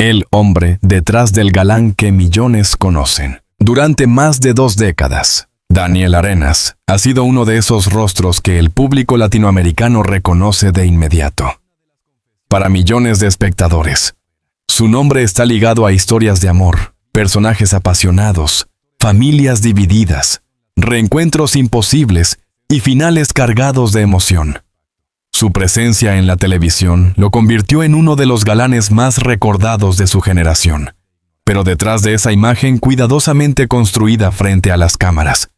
El hombre detrás del galán que millones conocen. Durante más de 2 décadas, Daniel Arenas ha sido uno de esos rostros que el público latinoamericano reconoce de inmediato. Para millones de espectadores, su nombre está ligado a historias de amor, personajes apasionados, familias divididas, reencuentros imposibles y finales cargados de emoción. Su presencia en la televisión lo convirtió en uno de los galanes más recordados de su generación. Pero detrás de esa imagen cuidadosamente construida frente a las cámaras,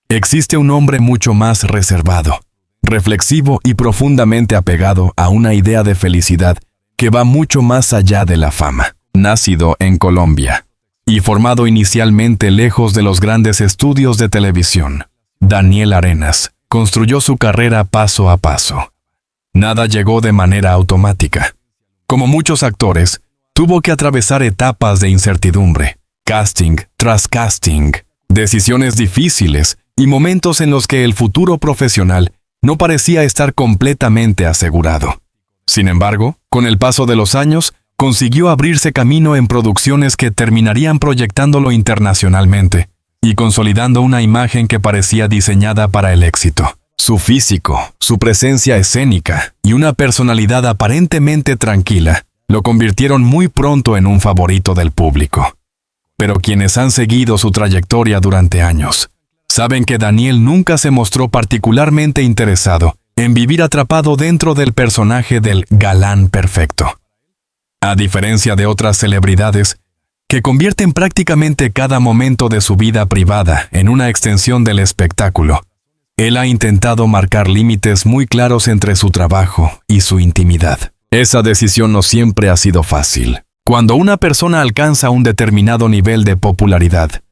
existe un hombre mucho más reservado, reflexivo y profundamente apegado a una idea de felicidad que va mucho más allá de la fama. Nacido en Colombia y formado inicialmente lejos de los grandes estudios de televisión, Daniel Arenas construyó su carrera paso a paso. Nada llegó de manera automática. Como muchos actores, tuvo que atravesar etapas de incertidumbre, casting tras casting, decisiones difíciles y momentos en los que el futuro profesional no parecía estar completamente asegurado. Sin embargo, con el paso de los años, consiguió abrirse camino en producciones que terminarían proyectándolo internacionalmente y consolidando una imagen que parecía diseñada para el éxito. Su físico, su presencia escénica y una personalidad aparentemente tranquila lo convirtieron muy pronto en un favorito del público. Pero quienes han seguido su trayectoria durante años saben que Daniel nunca se mostró particularmente interesado en vivir atrapado dentro del personaje del galán perfecto. A diferencia de otras celebridades, que convierten prácticamente cada momento de su vida privada en una extensión del espectáculo, él ha intentado marcar límites muy claros entre su trabajo y su intimidad. Esa decisión no siempre ha sido fácil. Cuando una persona alcanza un determinado nivel de popularidad,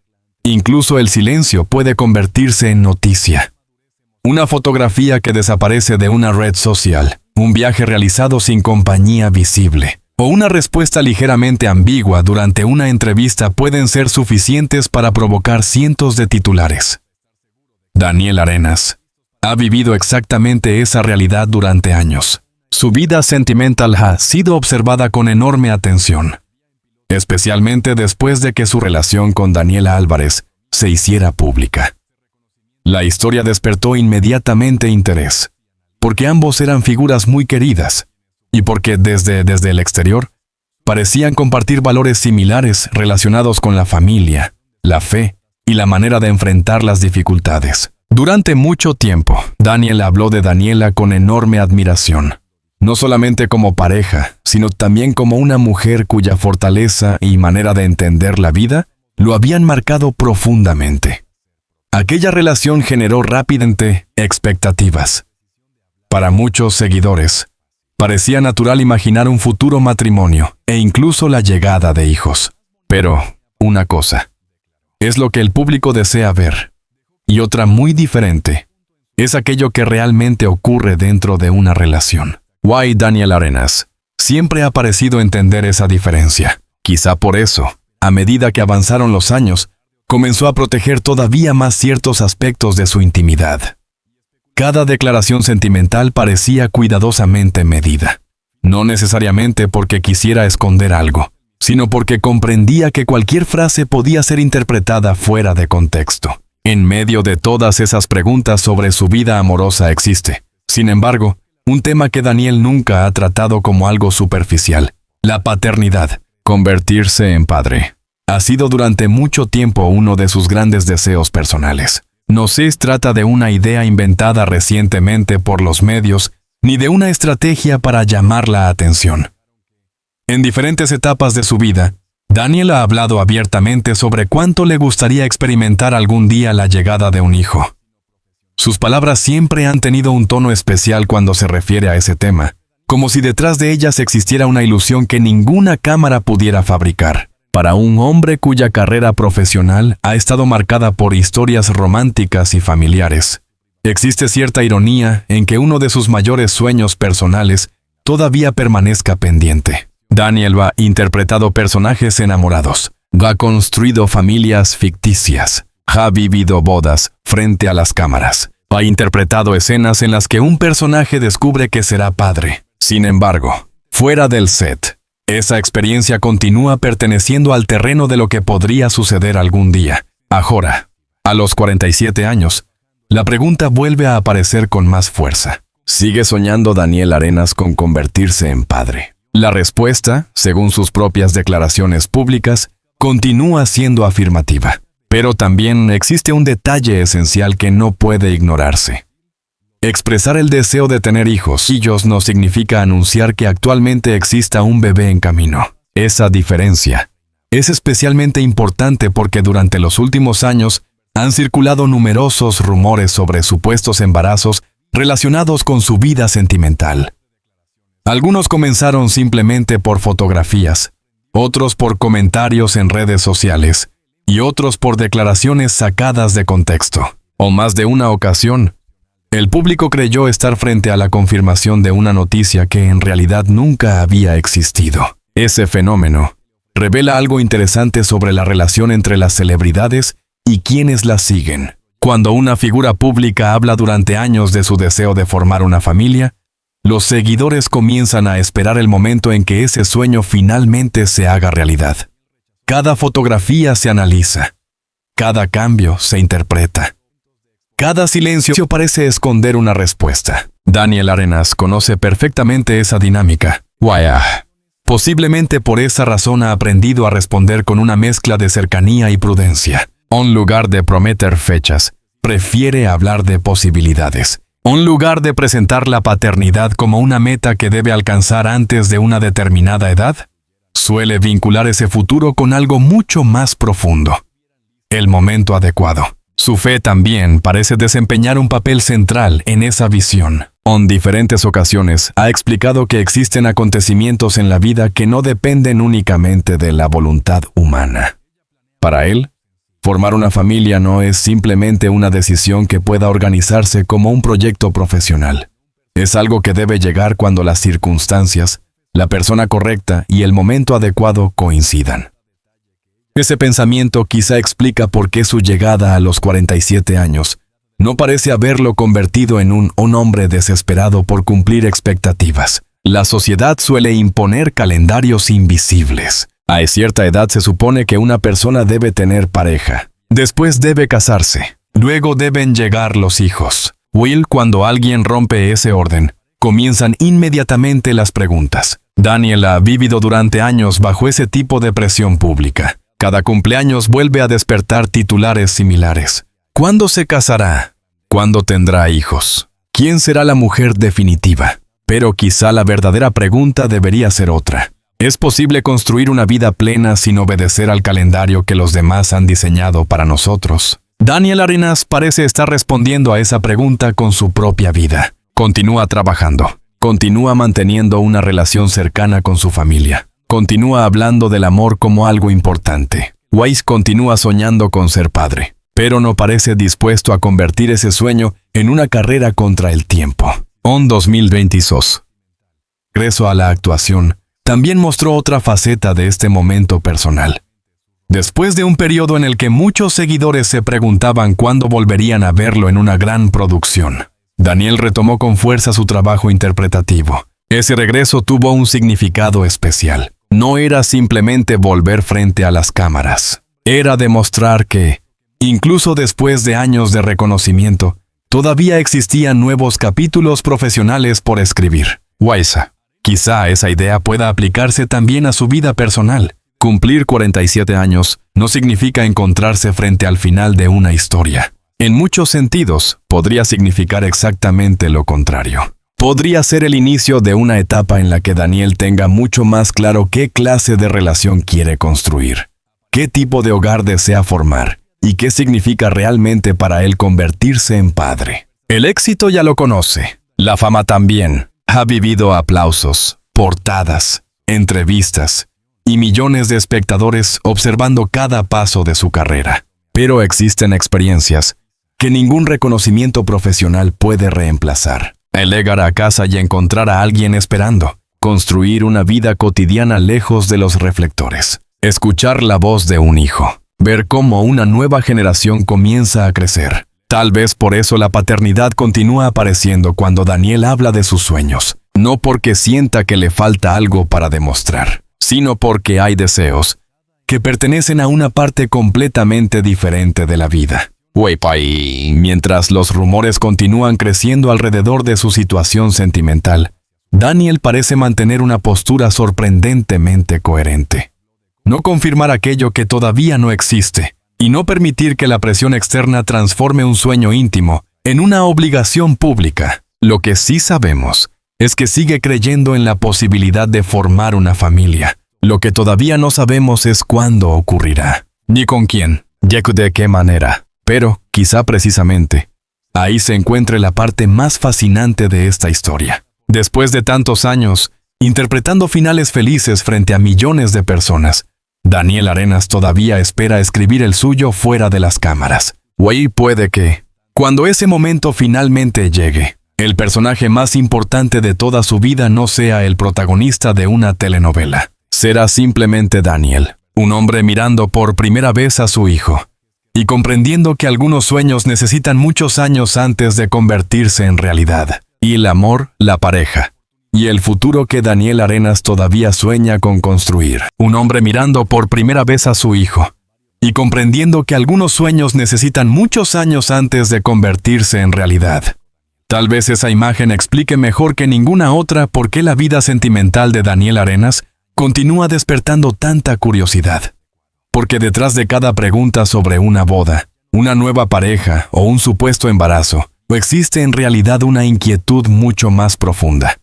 incluso el silencio puede convertirse en noticia. Una fotografía que desaparece de una red social, un viaje realizado sin compañía visible, o una respuesta ligeramente ambigua durante una entrevista pueden ser suficientes para provocar cientos de titulares. Daniel Arenas ha vivido exactamente esa realidad durante años. Su vida sentimental ha sido observada con enorme atención, especialmente después de que su relación con Daniela Álvarez se hiciera pública. La historia despertó inmediatamente interés, porque ambos eran figuras muy queridas, y porque desde el exterior parecían compartir valores similares relacionados con la familia, la fe y la manera de enfrentar las dificultades. Durante mucho tiempo, Daniel habló de Daniela con enorme admiración, no solamente como pareja, sino también como una mujer cuya fortaleza y manera de entender la vida lo habían marcado profundamente. Aquella relación generó rápidamente expectativas. Para muchos seguidores, parecía natural imaginar un futuro matrimonio e incluso la llegada de hijos. Pero, una cosa es lo que el público desea ver, y otra muy diferente es aquello que realmente ocurre dentro de una relación. Daniel Arenas siempre ha parecido entender esa diferencia. Quizá por eso, a medida que avanzaron los años, comenzó a proteger todavía más ciertos aspectos de su intimidad. Cada declaración sentimental parecía cuidadosamente medida, no necesariamente porque quisiera esconder algo, sino porque comprendía que cualquier frase podía ser interpretada fuera de contexto. En medio de todas esas preguntas sobre su vida amorosa existe, sin embargo, un tema que Daniel nunca ha tratado como algo superficial: la paternidad. Convertirse en padre ha sido durante mucho tiempo uno de sus grandes deseos personales. No se trata de una idea inventada recientemente por los medios, ni de una estrategia para llamar la atención. En diferentes etapas de su vida, Daniel ha hablado abiertamente sobre cuánto le gustaría experimentar algún día la llegada de un hijo. Sus palabras siempre han tenido un tono especial cuando se refiere a ese tema, como si detrás de ellas existiera una ilusión que ninguna cámara pudiera fabricar. Para un hombre cuya carrera profesional ha estado marcada por historias románticas y familiares, existe cierta ironía en que uno de sus mayores sueños personales todavía permanezca pendiente. Daniel ha interpretado personajes enamorados, ha construido familias ficticias, ha vivido bodas frente a las cámaras, ha interpretado escenas en las que un personaje descubre que será padre. Sin embargo, fuera del set, Esa experiencia continúa perteneciendo al terreno de lo que podría suceder algún día. Ahora, a los 47 años, la pregunta vuelve a aparecer con más fuerza. ¿Sigue soñando Daniel Arenas con convertirse en padre? La respuesta, según sus propias declaraciones públicas, continúa siendo afirmativa. Pero también existe un detalle esencial que no puede ignorarse. Expresar el deseo de tener hijos no significa anunciar que actualmente exista un bebé en camino. Esa diferencia es especialmente importante porque durante los últimos años han circulado numerosos rumores sobre supuestos embarazos relacionados con su vida sentimental. Algunos comenzaron simplemente por fotografías, otros por comentarios en redes sociales y otros por declaraciones sacadas de contexto. O más de una ocasión, el público creyó estar frente a la confirmación de una noticia que en realidad nunca había existido. Ese fenómeno revela algo interesante sobre la relación entre las celebridades y quienes las siguen. Cuando una figura pública habla durante años de su deseo de formar una familia, los seguidores comienzan a esperar el momento en que ese sueño finalmente se haga realidad. Cada fotografía se analiza, cada cambio se interpreta. Cada silencio parece esconder una respuesta. Daniel Arenas conoce perfectamente esa dinámica. Posiblemente por esa razón ha aprendido a responder con una mezcla de cercanía y prudencia. En lugar de prometer fechas, prefiere hablar de posibilidades. En lugar de presentar la paternidad como una meta que debe alcanzar antes de una determinada edad, suele vincular ese futuro con algo mucho más profundo: el momento adecuado. Su fe también parece desempeñar un papel central en esa visión. En diferentes ocasiones ha explicado que existen acontecimientos en la vida que no dependen únicamente de la voluntad humana. Para él, formar una familia no es simplemente una decisión que pueda organizarse como un proyecto profesional. Es algo que debe llegar cuando las circunstancias, la persona correcta y el momento adecuado coincidan. Ese pensamiento quizá explica por qué su llegada a los 47 años no parece haberlo convertido en un hombre desesperado por cumplir expectativas. La sociedad suele imponer calendarios invisibles. A cierta edad se supone que una persona debe tener pareja. Después debe casarse. Luego deben llegar los hijos. Cuando alguien rompe ese orden, comienzan inmediatamente las preguntas. Daniel ha vivido durante años bajo ese tipo de presión pública. Cada cumpleaños vuelve a despertar titulares similares. ¿Cuándo se casará? ¿Cuándo tendrá hijos? ¿Quién será la mujer definitiva? Pero quizá la verdadera pregunta debería ser otra. ¿Es posible construir una vida plena sin obedecer al calendario que los demás han diseñado para nosotros? Daniel Arenas parece estar respondiendo a esa pregunta con su propia vida. Continúa trabajando. Continúa manteniendo una relación cercana con su familia. Continúa hablando del amor como algo importante. Weiss continúa soñando con ser padre, pero no parece dispuesto a convertir ese sueño en una carrera contra el tiempo. En 2022, regreso a la actuación, también mostró otra faceta de este momento personal. Después de un periodo en el que muchos seguidores se preguntaban cuándo volverían a verlo en una gran producción, Daniel retomó con fuerza su trabajo interpretativo. Ese regreso tuvo un significado especial. No era simplemente volver frente a las cámaras. Era demostrar que, incluso después de años de reconocimiento, todavía existían nuevos capítulos profesionales por escribir. Quizá esa idea pueda aplicarse también a su vida personal. Cumplir 47 años no significa encontrarse frente al final de una historia. En muchos sentidos, podría significar exactamente lo contrario. Podría ser el inicio de una etapa en la que Daniel tenga mucho más claro qué clase de relación quiere construir, qué tipo de hogar desea formar y qué significa realmente para él convertirse en padre. El éxito ya lo conoce, la fama también. Ha vivido aplausos, portadas, entrevistas y millones de espectadores observando cada paso de su carrera. Pero existen experiencias que ningún reconocimiento profesional puede reemplazar. El llegar a casa y encontrar a alguien esperando. Construir una vida cotidiana lejos de los reflectores. Escuchar la voz de un hijo. Ver cómo una nueva generación comienza a crecer. Tal vez por eso la paternidad continúa apareciendo cuando Daniel habla de sus sueños. No porque sienta que le falta algo para demostrar, sino porque hay deseos que pertenecen a una parte completamente diferente de la vida. Mientras los rumores continúan creciendo alrededor de su situación sentimental, Daniel parece mantener una postura sorprendentemente coherente. No confirmar aquello que todavía no existe, y no permitir que la presión externa transforme un sueño íntimo en una obligación pública. Lo que sí sabemos es que sigue creyendo en la posibilidad de formar una familia. Lo que todavía no sabemos es cuándo ocurrirá, ni con quién, ni de qué manera. Pero, quizá precisamente, ahí se encuentre la parte más fascinante de esta historia. Después de tantos años, interpretando finales felices frente a millones de personas, Daniel Arenas todavía espera escribir el suyo fuera de las cámaras. Puede que, cuando ese momento finalmente llegue, el personaje más importante de toda su vida no sea el protagonista de una telenovela. Será simplemente Daniel, un hombre mirando por primera vez a su hijo, y comprendiendo que algunos sueños necesitan muchos años antes de convertirse en realidad. Y el amor, la pareja, y el futuro que Daniel Arenas todavía sueña con construir. Un hombre mirando por primera vez a su hijo, y comprendiendo que algunos sueños necesitan muchos años antes de convertirse en realidad. Tal vez esa imagen explique mejor que ninguna otra por qué la vida sentimental de Daniel Arenas continúa despertando tanta curiosidad. Porque detrás de cada pregunta sobre una boda, una nueva pareja o un supuesto embarazo, existe en realidad una inquietud mucho más profunda.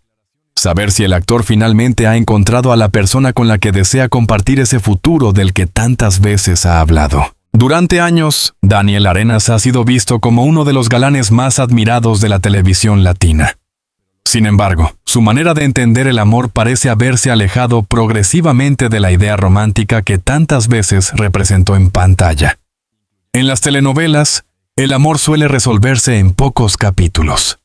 Saber si el actor finalmente ha encontrado a la persona con la que desea compartir ese futuro del que tantas veces ha hablado. Durante años, Daniel Arenas ha sido visto como uno de los galanes más admirados de la televisión latina. Sin embargo, su manera de entender el amor parece haberse alejado progresivamente de la idea romántica que tantas veces representó en pantalla. En las telenovelas, el amor suele resolverse en pocos capítulos.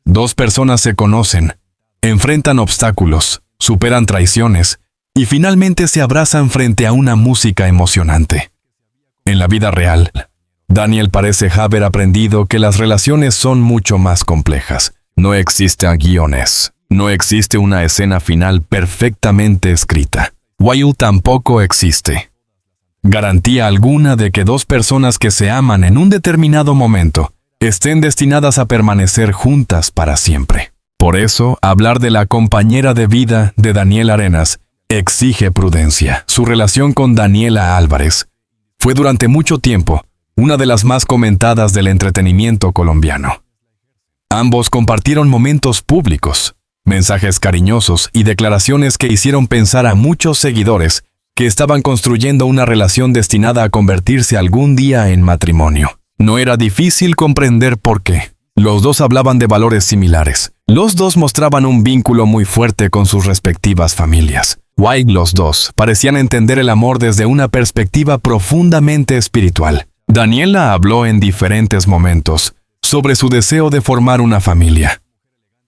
Dos personas se conocen, enfrentan obstáculos, superan traiciones y finalmente se abrazan frente a una música emocionante. En la vida real, Daniel parece haber aprendido que las relaciones son mucho más complejas. No existen guiones. No existe una escena final perfectamente escrita. Tampoco existe garantía alguna de que dos personas que se aman en un determinado momento estén destinadas a permanecer juntas para siempre. Por eso, hablar de la compañera de vida de Daniel Arenas exige prudencia. Su relación con Daniela Álvarez fue durante mucho tiempo una de las más comentadas del entretenimiento colombiano. Ambos compartieron momentos públicos, mensajes cariñosos y declaraciones que hicieron pensar a muchos seguidores que estaban construyendo una relación destinada a convertirse algún día en matrimonio. No era difícil comprender por qué. Los dos hablaban de valores similares. Los dos mostraban un vínculo muy fuerte con sus respectivas familias. Los dos parecían entender el amor desde una perspectiva profundamente espiritual. Daniela habló en diferentes momentos sobre su deseo de formar una familia.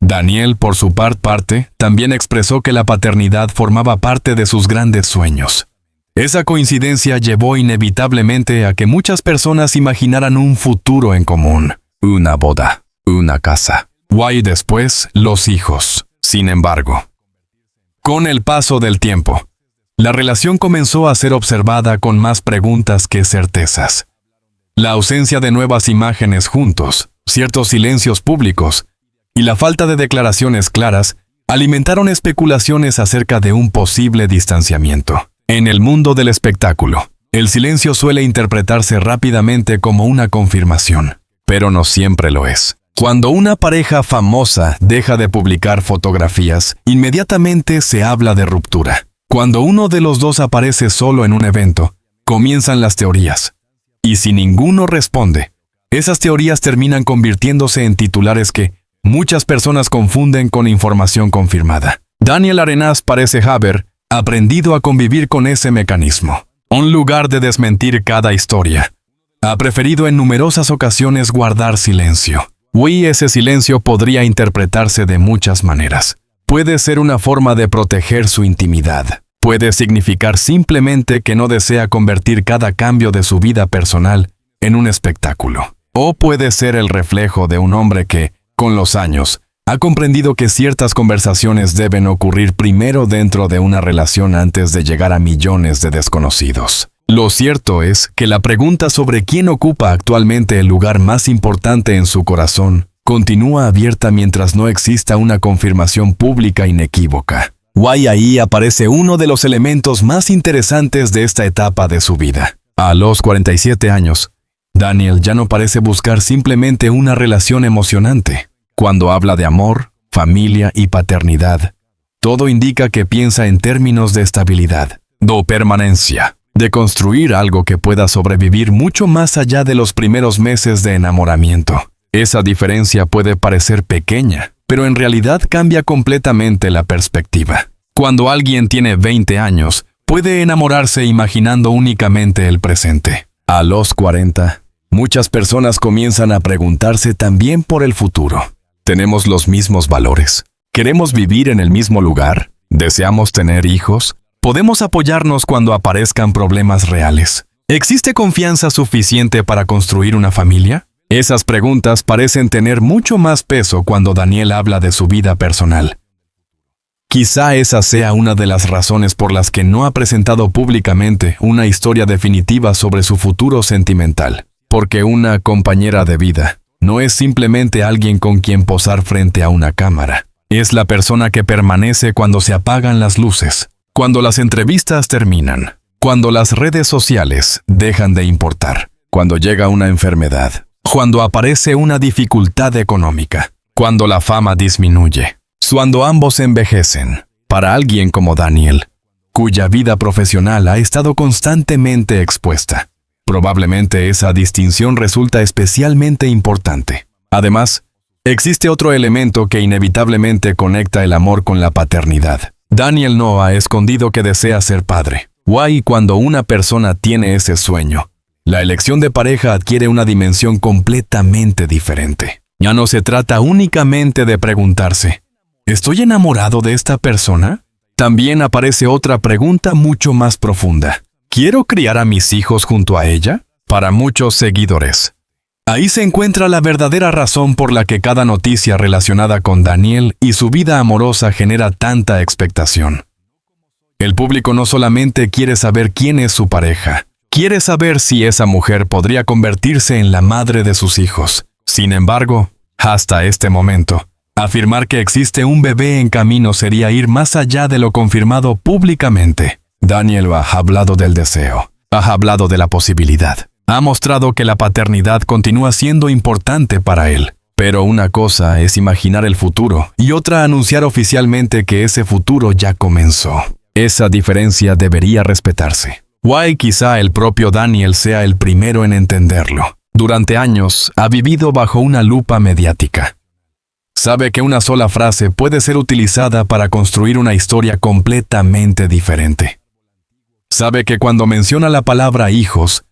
Daniel, por su parte, también expresó que la paternidad formaba parte de sus grandes sueños. Esa coincidencia llevó inevitablemente a que muchas personas imaginaran un futuro en común, una boda, una casa, y después los hijos. Sin embargo, con el paso del tiempo, la relación comenzó a ser observada con más preguntas que certezas. La ausencia de nuevas imágenes juntos, ciertos silencios públicos y la falta de declaraciones claras alimentaron especulaciones acerca de un posible distanciamiento. En el mundo del espectáculo, el silencio suele interpretarse rápidamente como una confirmación, pero no siempre lo es. Cuando una pareja famosa deja de publicar fotografías, inmediatamente se habla de ruptura. Cuando uno de los dos aparece solo en un evento, comienzan las teorías. Y si ninguno responde, esas teorías terminan convirtiéndose en titulares que muchas personas confunden con información confirmada. Daniel Arenas parece haber aprendido a convivir con ese mecanismo. En lugar de desmentir cada historia, ha preferido en numerosas ocasiones guardar silencio. Ese silencio podría interpretarse de muchas maneras. Puede ser una forma de proteger su intimidad. Puede significar simplemente que no desea convertir cada cambio de su vida personal en un espectáculo. O puede ser el reflejo de un hombre que, con los años, Ha comprendido que ciertas conversaciones deben ocurrir primero dentro de una relación antes de llegar a millones de desconocidos. Lo cierto es que la pregunta sobre quién ocupa actualmente el lugar más importante en su corazón continúa abierta mientras no exista una confirmación pública inequívoca. Ahí aparece uno de los elementos más interesantes de esta etapa de su vida. A los 47 años, Daniel ya no parece buscar simplemente una relación emocionante. Cuando habla de amor, familia y paternidad, todo indica que piensa en términos de estabilidad, de permanencia, de construir algo que pueda sobrevivir mucho más allá de los primeros meses de enamoramiento. Esa diferencia puede parecer pequeña, pero en realidad cambia completamente la perspectiva. Cuando alguien tiene 20 años, puede enamorarse imaginando únicamente el presente. A los 40, muchas personas comienzan a preguntarse también por el futuro. ¿Tenemos los mismos valores? ¿Queremos vivir en el mismo lugar? ¿Deseamos tener hijos? ¿Podemos apoyarnos cuando aparezcan problemas reales? ¿Existe confianza suficiente para construir una familia? Esas preguntas parecen tener mucho más peso cuando Daniel habla de su vida personal. Quizá esa sea una de las razones por las que no ha presentado públicamente una historia definitiva sobre su futuro sentimental. Porque una compañera de vida no es simplemente alguien con quien posar frente a una cámara. Es la persona que permanece cuando se apagan las luces, cuando las entrevistas terminan, cuando las redes sociales dejan de importar, cuando llega una enfermedad, cuando aparece una dificultad económica, cuando la fama disminuye, cuando ambos envejecen. Para alguien como Daniel, cuya vida profesional ha estado constantemente expuesta, probablemente esa distinción resulta especialmente importante. Además, existe otro elemento que inevitablemente conecta el amor con la paternidad. Daniel no ha escondido que desea ser padre. Cuando una persona tiene ese sueño, la elección de pareja adquiere una dimensión completamente diferente. Ya no se trata únicamente de preguntarse, ¿estoy enamorado de esta persona? También aparece otra pregunta mucho más profunda. ¿Quiero criar a mis hijos junto a ella? Para muchos seguidores, ahí se encuentra la verdadera razón por la que cada noticia relacionada con Daniel y su vida amorosa genera tanta expectación. El público no solamente quiere saber quién es su pareja, quiere saber si esa mujer podría convertirse en la madre de sus hijos. Sin embargo, hasta este momento, afirmar que existe un bebé en camino sería ir más allá de lo confirmado públicamente. Daniel ha hablado del deseo, ha hablado de la posibilidad, ha mostrado que la paternidad continúa siendo importante para él. Pero una cosa es imaginar el futuro y otra anunciar oficialmente que ese futuro ya comenzó. Esa diferencia debería respetarse. Quizá el propio Daniel sea el primero en entenderlo. Durante años ha vivido bajo una lupa mediática. Sabe que una sola frase puede ser utilizada para construir una historia completamente diferente. Sabe que cuando menciona la palabra hijos,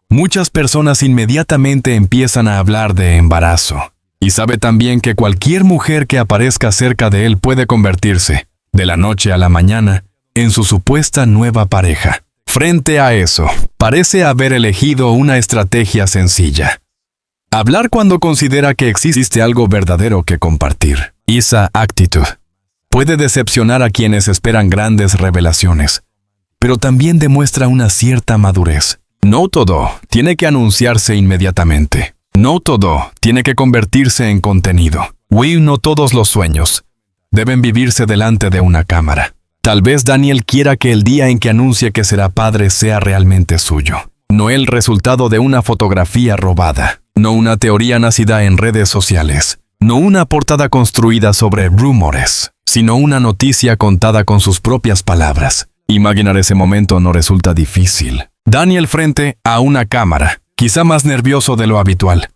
muchas personas inmediatamente empiezan a hablar de embarazo. Y sabe también que cualquier mujer que aparezca cerca de él puede convertirse, de la noche a la mañana, en su supuesta nueva pareja. Frente a eso, parece haber elegido una estrategia sencilla. Hablar cuando considera que existe algo verdadero que compartir. Esa actitud puede decepcionar a quienes esperan grandes revelaciones, pero también demuestra una cierta madurez. No todo tiene que anunciarse inmediatamente. No todo tiene que convertirse en contenido. No todos los sueños deben vivirse delante de una cámara. Tal vez Daniel quiera que el día en que anuncie que será padre sea realmente suyo. No el resultado de una fotografía robada. No una teoría nacida en redes sociales. No una portada construida sobre rumores, sino una noticia contada con sus propias palabras. Imaginar ese momento no resulta difícil. Daniel frente a una cámara, quizá más nervioso de lo habitual,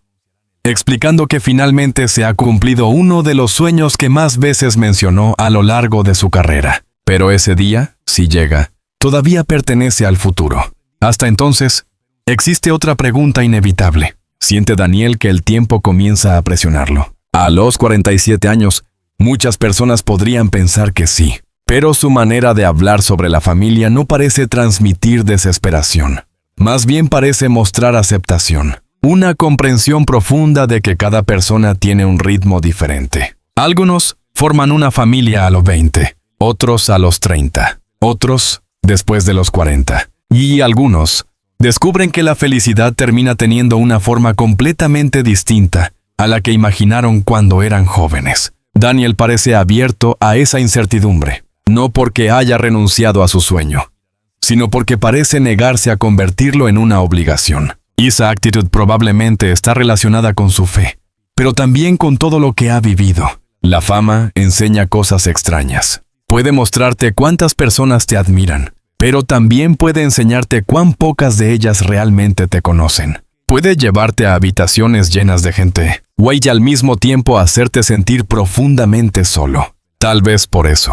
explicando que finalmente se ha cumplido uno de los sueños que más veces mencionó a lo largo de su carrera. Pero ese día, si llega, todavía pertenece al futuro. Hasta entonces, existe otra pregunta inevitable. Siente Daniel que el tiempo comienza a presionarlo. A los 47 años, muchas personas podrían pensar que sí, pero su manera de hablar sobre la familia no parece transmitir desesperación. Más bien parece mostrar aceptación, una comprensión profunda de que cada persona tiene un ritmo diferente. Algunos forman una familia a los 20, otros a los 30, otros después de los 40. Y algunos descubren que la felicidad termina teniendo una forma completamente distinta a la que imaginaron cuando eran jóvenes. Daniel parece abierto a esa incertidumbre, no porque haya renunciado a su sueño, sino porque parece negarse a convertirlo en una obligación. Esa actitud probablemente está relacionada con su fe, pero también con todo lo que ha vivido. La fama enseña cosas extrañas. Puede mostrarte cuántas personas te admiran, pero también puede enseñarte cuán pocas de ellas realmente te conocen. Puede llevarte a habitaciones llenas de gente, y al mismo tiempo hacerte sentir profundamente solo. Tal vez por eso,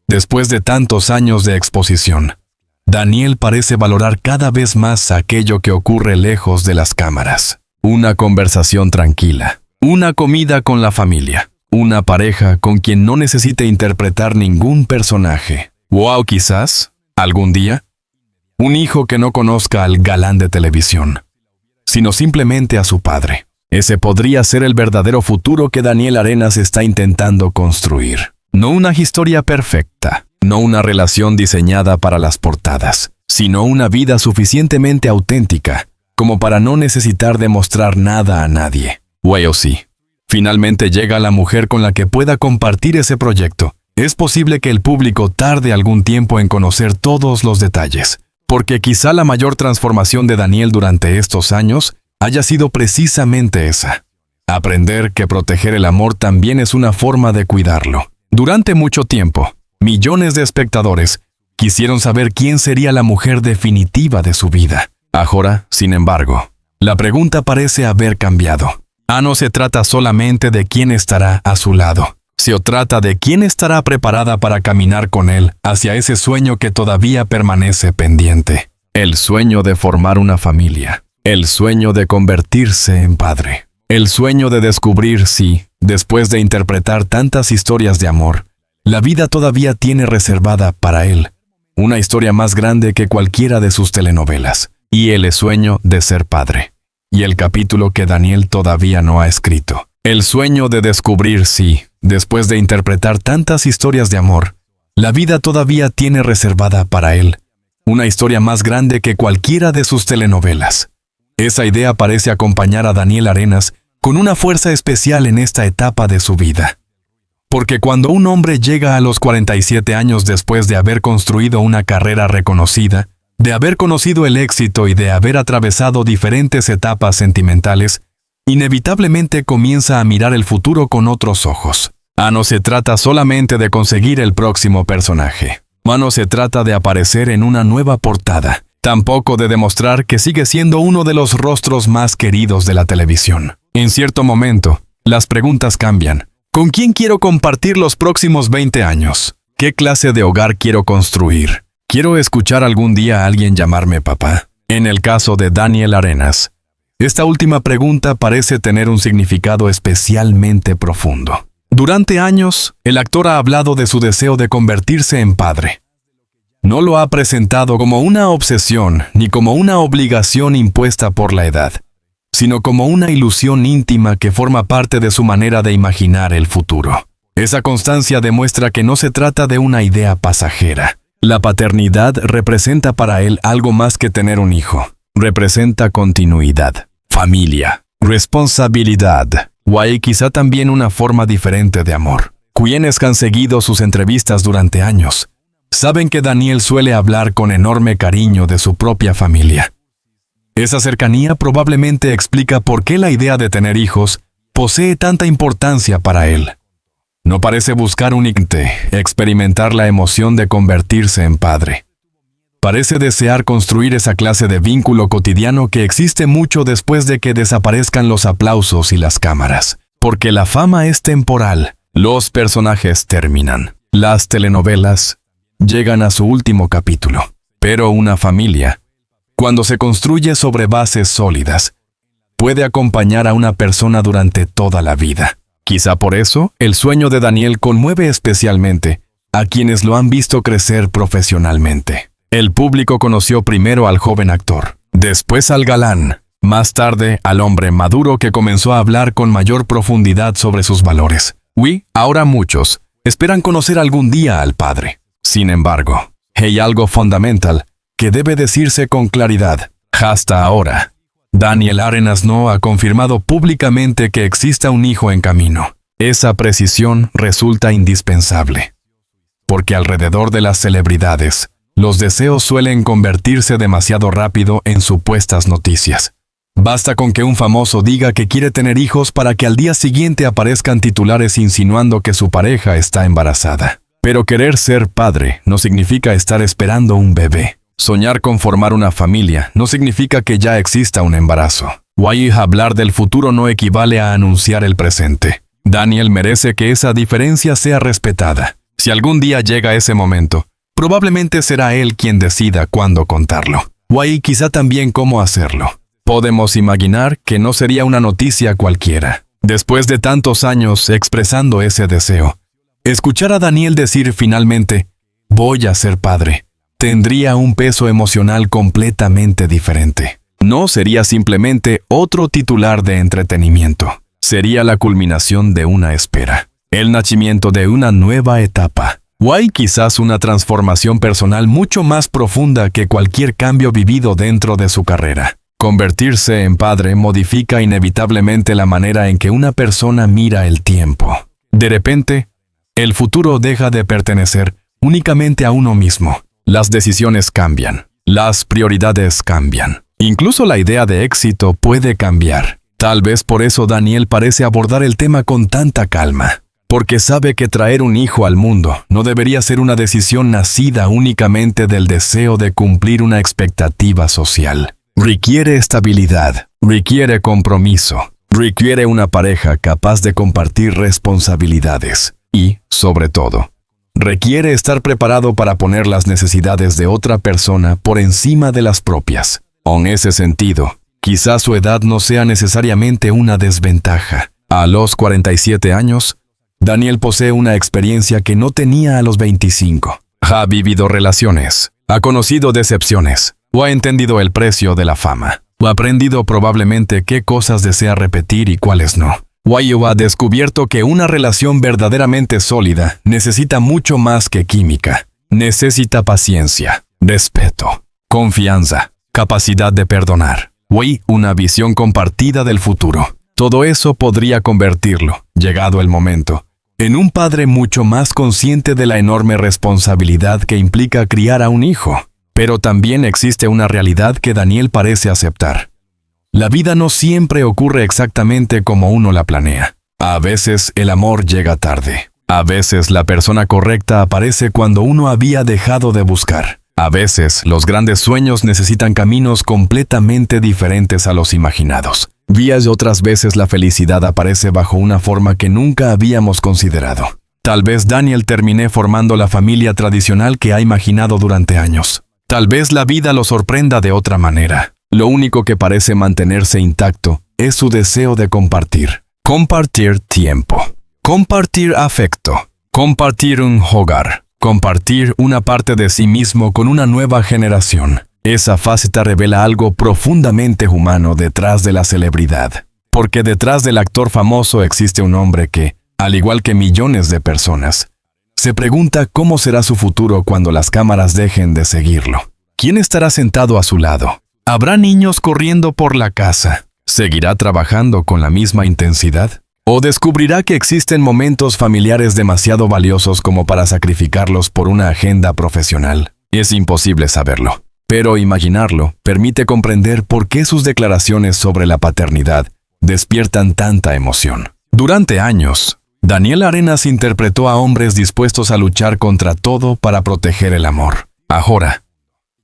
después de tantos años de exposición, Daniel parece valorar cada vez más aquello que ocurre lejos de las cámaras. Una conversación tranquila, una comida con la familia, una pareja con quien no necesite interpretar ningún personaje. O quizás, algún día, un hijo que no conozca al galán de televisión, sino simplemente a su padre. Ese podría ser el verdadero futuro que Daniel Arenas está intentando construir. No una historia perfecta, no una relación diseñada para las portadas, sino una vida suficientemente auténtica como para no necesitar demostrar nada a nadie. O sí. Finalmente llega la mujer con la que pueda compartir ese proyecto. Es posible que el público tarde algún tiempo en conocer todos los detalles, porque quizá la mayor transformación de Daniel durante estos años haya sido precisamente esa. Aprender que proteger el amor también es una forma de cuidarlo. Durante mucho tiempo, millones de espectadores quisieron saber quién sería la mujer definitiva de su vida. Ahora, sin embargo, la pregunta parece haber cambiado. No se trata solamente de quién estará a su lado. Se trata de quién estará preparada para caminar con él hacia ese sueño que todavía permanece pendiente. El sueño de formar una familia. El sueño de convertirse en padre. El sueño de descubrir si, después de interpretar tantas historias de amor, la vida todavía tiene reservada para él una historia más grande que cualquiera de sus telenovelas. Y el sueño de ser padre. Y el capítulo que Daniel todavía no ha escrito. El sueño de descubrir si, después de interpretar tantas historias de amor, la vida todavía tiene reservada para él una historia más grande que cualquiera de sus telenovelas. Esa idea parece acompañar a Daniel Arenas con una fuerza especial en esta etapa de su vida. Porque cuando un hombre llega a los 47 años después de haber construido una carrera reconocida, de haber conocido el éxito y de haber atravesado diferentes etapas sentimentales, inevitablemente comienza a mirar el futuro con otros ojos. No se trata solamente de conseguir el próximo personaje. No se trata de aparecer en una nueva portada. Tampoco de demostrar que sigue siendo uno de los rostros más queridos de la televisión. En cierto momento, las preguntas cambian. ¿Con quién quiero compartir los próximos 20 años? ¿Qué clase de hogar quiero construir? ¿Quiero escuchar algún día a alguien llamarme papá? En el caso de Daniel Arenas, esta última pregunta parece tener un significado especialmente profundo. Durante años, el actor ha hablado de su deseo de convertirse en padre. No lo ha presentado como una obsesión ni como una obligación impuesta por la edad, sino como una ilusión íntima que forma parte de su manera de imaginar el futuro. Esa constancia demuestra que no se trata de una idea pasajera. La paternidad representa para él algo más que tener un hijo. Representa continuidad, familia, responsabilidad, y quizá también una forma diferente de amor. Quienes han seguido sus entrevistas durante años saben que Daniel suele hablar con enorme cariño de su propia familia. Esa cercanía probablemente explica por qué la idea de tener hijos posee tanta importancia para él. No parece buscar únicamente experimentar la emoción de convertirse en padre. Parece desear construir esa clase de vínculo cotidiano que existe mucho después de que desaparezcan los aplausos y las cámaras. Porque la fama es temporal, los personajes terminan, las telenovelas llegan a su último capítulo. Pero una familia, cuando se construye sobre bases sólidas, puede acompañar a una persona durante toda la vida. Quizá por eso, el sueño de Daniel conmueve especialmente a quienes lo han visto crecer profesionalmente. El público conoció primero al joven actor, después al galán, más tarde al hombre maduro que comenzó a hablar con mayor profundidad sobre sus valores, Ahora muchos esperan conocer algún día al Padre. Sin embargo, hay algo fundamental que debe decirse con claridad. Hasta ahora, Daniel Arenas no ha confirmado públicamente que exista un hijo en camino. Esa precisión resulta indispensable, porque alrededor de las celebridades, los deseos suelen convertirse demasiado rápido en supuestas noticias. Basta con que un famoso diga que quiere tener hijos para que al día siguiente aparezcan titulares insinuando que su pareja está embarazada. Pero querer ser padre no significa estar esperando un bebé. Soñar con formar una familia no significa que ya exista un embarazo. Hablar del futuro no equivale a anunciar el presente. Daniel merece que esa diferencia sea respetada. Si algún día llega ese momento, probablemente será él quien decida cuándo contarlo. Quizá también cómo hacerlo. Podemos imaginar que no sería una noticia cualquiera. Después de tantos años expresando ese deseo, escuchar a Daniel decir finalmente, voy a ser padre, tendría un peso emocional completamente diferente. No sería simplemente otro titular de entretenimiento. Sería la culminación de una espera. El nacimiento de una nueva etapa. Quizás una transformación personal mucho más profunda que cualquier cambio vivido dentro de su carrera. Convertirse en padre modifica inevitablemente la manera en que una persona mira el tiempo. De repente, el futuro deja de pertenecer únicamente a uno mismo. Las decisiones cambian. Las prioridades cambian. Incluso la idea de éxito puede cambiar. Tal vez por eso Daniel parece abordar el tema con tanta calma. Porque sabe que traer un hijo al mundo no debería ser una decisión nacida únicamente del deseo de cumplir una expectativa social. Requiere estabilidad, requiere compromiso, requiere una pareja capaz de compartir responsabilidades y, sobre todo, requiere estar preparado para poner las necesidades de otra persona por encima de las propias. En ese sentido, quizás su edad no sea necesariamente una desventaja. A los 47 años, Daniel posee una experiencia que no tenía a los 25. Ha vivido relaciones, ha conocido decepciones, o ha entendido el precio de la fama, o ha aprendido probablemente qué cosas desea repetir y cuáles no. Ha descubierto que una relación verdaderamente sólida necesita mucho más que química. Necesita paciencia, respeto, confianza, capacidad de perdonar. Una visión compartida del futuro. Todo eso podría convertirlo, llegado el momento, en un padre mucho más consciente de la enorme responsabilidad que implica criar a un hijo. Pero también existe una realidad que Daniel parece aceptar. La vida no siempre ocurre exactamente como uno la planea. A veces el amor llega tarde. A veces la persona correcta aparece cuando uno había dejado de buscar. A veces los grandes sueños necesitan caminos completamente diferentes a los imaginados. Otras veces la felicidad aparece bajo una forma que nunca habíamos considerado. Tal vez Daniel termine formando la familia tradicional que ha imaginado durante años. Tal vez la vida lo sorprenda de otra manera. Lo único que parece mantenerse intacto es su deseo de compartir. Compartir tiempo. Compartir afecto. Compartir un hogar. Compartir una parte de sí mismo con una nueva generación. Esa faceta revela algo profundamente humano detrás de la celebridad. Porque detrás del actor famoso existe un hombre que, al igual que millones de personas, se pregunta cómo será su futuro cuando las cámaras dejen de seguirlo. ¿Quién estará sentado a su lado? ¿Habrá niños corriendo por la casa? ¿Seguirá trabajando con la misma intensidad? ¿O descubrirá que existen momentos familiares demasiado valiosos como para sacrificarlos por una agenda profesional? Es imposible saberlo. Pero imaginarlo permite comprender por qué sus declaraciones sobre la paternidad despiertan tanta emoción. Durante años, Daniel Arenas interpretó a hombres dispuestos a luchar contra todo para proteger el amor. Ahora,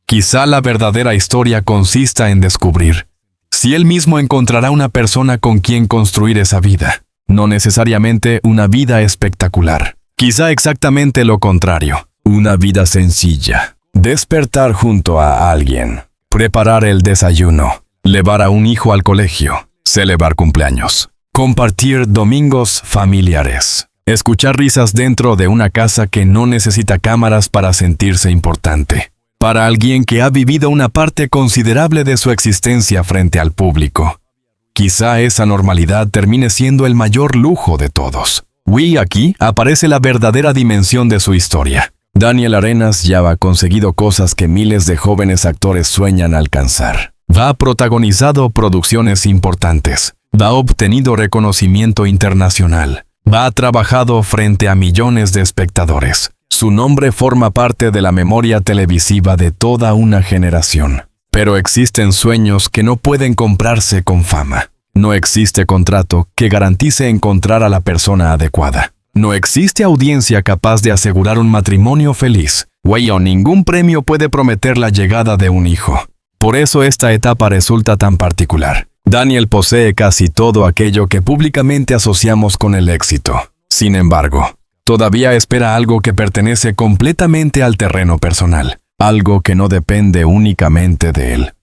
quizá la verdadera historia consista en descubrir si él mismo encontrará una persona con quien construir esa vida. No necesariamente una vida espectacular. Quizá exactamente lo contrario. Una vida sencilla. Despertar junto a alguien. Preparar el desayuno. Llevar a un hijo al colegio. Celebrar cumpleaños. Compartir domingos familiares. Escuchar risas dentro de una casa que no necesita cámaras para sentirse importante. Para alguien que ha vivido una parte considerable de su existencia frente al público. Quizá esa normalidad termine siendo el mayor lujo de todos. Aquí aparece la verdadera dimensión de su historia. Daniel Arenas ya ha conseguido cosas que miles de jóvenes actores sueñan alcanzar. Ha protagonizado producciones importantes. Ha obtenido reconocimiento internacional. Ha trabajado frente a millones de espectadores. Su nombre forma parte de la memoria televisiva de toda una generación. Pero existen sueños que no pueden comprarse con fama. No existe contrato que garantice encontrar a la persona adecuada. No existe audiencia capaz de asegurar un matrimonio feliz. O ningún premio puede prometer la llegada de un hijo. Por eso esta etapa resulta tan particular. Daniel posee casi todo aquello que públicamente asociamos con el éxito. Sin embargo, todavía espera algo que pertenece completamente al terreno personal. Algo que no depende únicamente de él.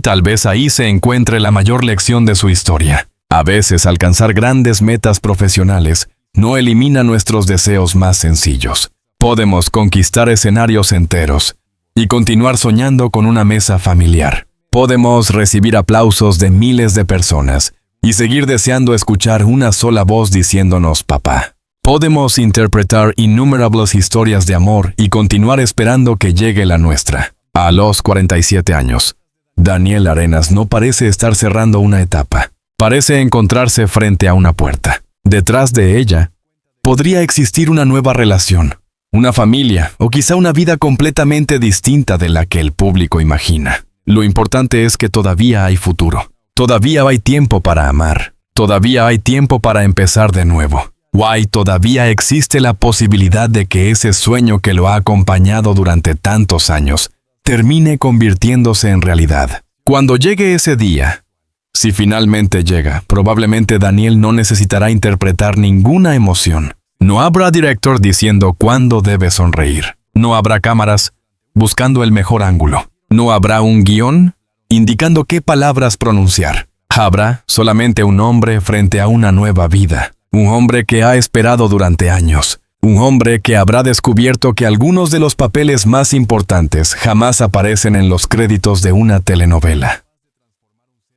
Tal vez ahí se encuentre la mayor lección de su historia. A veces alcanzar grandes metas profesionales no elimina nuestros deseos más sencillos. Podemos conquistar escenarios enteros y continuar soñando con una mesa familiar. Podemos recibir aplausos de miles de personas y seguir deseando escuchar una sola voz diciéndonos papá. Podemos interpretar innumerables historias de amor y continuar esperando que llegue la nuestra. A los 47 años, Daniel Arenas no parece estar cerrando una etapa. Parece encontrarse frente a una puerta. Detrás de ella, podría existir una nueva relación, una familia o quizá una vida completamente distinta de la que el público imagina. Lo importante es que todavía hay futuro. Todavía hay tiempo para amar. Todavía hay tiempo para empezar de nuevo. Todavía existe la posibilidad de que ese sueño que lo ha acompañado durante tantos años termine convirtiéndose en realidad. Cuando llegue ese día, si finalmente llega, probablemente Daniel no necesitará interpretar ninguna emoción. No habrá director diciendo cuándo debe sonreír. No habrá cámaras buscando el mejor ángulo. No habrá un guión indicando qué palabras pronunciar. Habrá solamente un hombre frente a una nueva vida. Un hombre que ha esperado durante años. Un hombre que habrá descubierto que algunos de los papeles más importantes jamás aparecen en los créditos de una telenovela.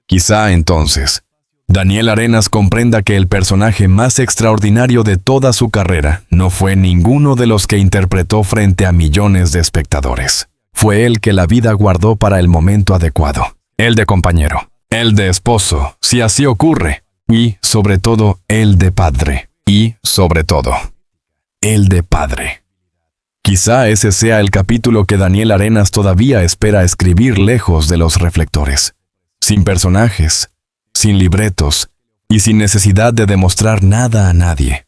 Quizá entonces, Daniel Arenas comprenda que el personaje más extraordinario de toda su carrera no fue ninguno de los que interpretó frente a millones de espectadores. Fue el que la vida guardó para el momento adecuado. El de compañero, el de esposo, si así ocurre, y, sobre todo, el de padre, y, sobre todo, el de padre. Quizá ese sea el capítulo que Daniel Arenas todavía espera escribir lejos de los reflectores. Sin personajes, sin libretos y sin necesidad de demostrar nada a nadie.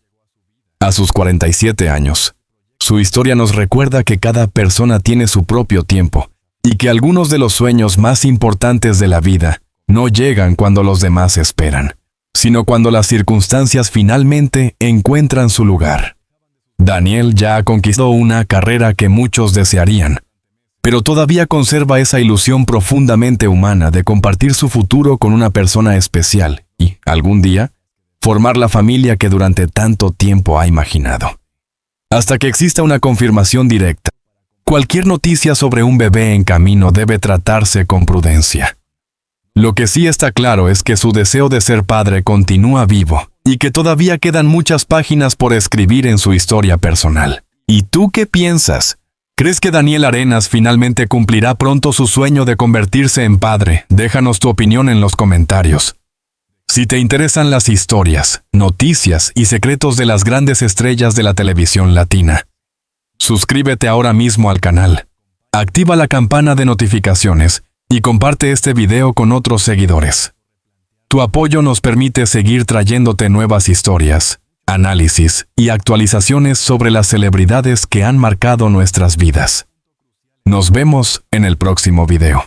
A sus 47 años, su historia nos recuerda que cada persona tiene su propio tiempo y que algunos de los sueños más importantes de la vida no llegan cuando los demás esperan, sino cuando las circunstancias finalmente encuentran su lugar. Daniel ya ha conquistado una carrera que muchos desearían, pero todavía conserva esa ilusión profundamente humana de compartir su futuro con una persona especial y, algún día, formar la familia que durante tanto tiempo ha imaginado. Hasta que exista una confirmación directa, cualquier noticia sobre un bebé en camino debe tratarse con prudencia. Lo que sí está claro es que su deseo de ser padre continúa vivo y que todavía quedan muchas páginas por escribir en su historia personal. ¿Y tú qué piensas? ¿Crees que Daniel Arenas finalmente cumplirá pronto su sueño de convertirse en padre? Déjanos tu opinión en los comentarios. Si te interesan las historias, noticias y secretos de las grandes estrellas de la televisión latina, suscríbete ahora mismo al canal, activa la campana de notificaciones y comparte este video con otros seguidores. Tu apoyo nos permite seguir trayéndote nuevas historias, análisis y actualizaciones sobre las celebridades que han marcado nuestras vidas. Nos vemos en el próximo video.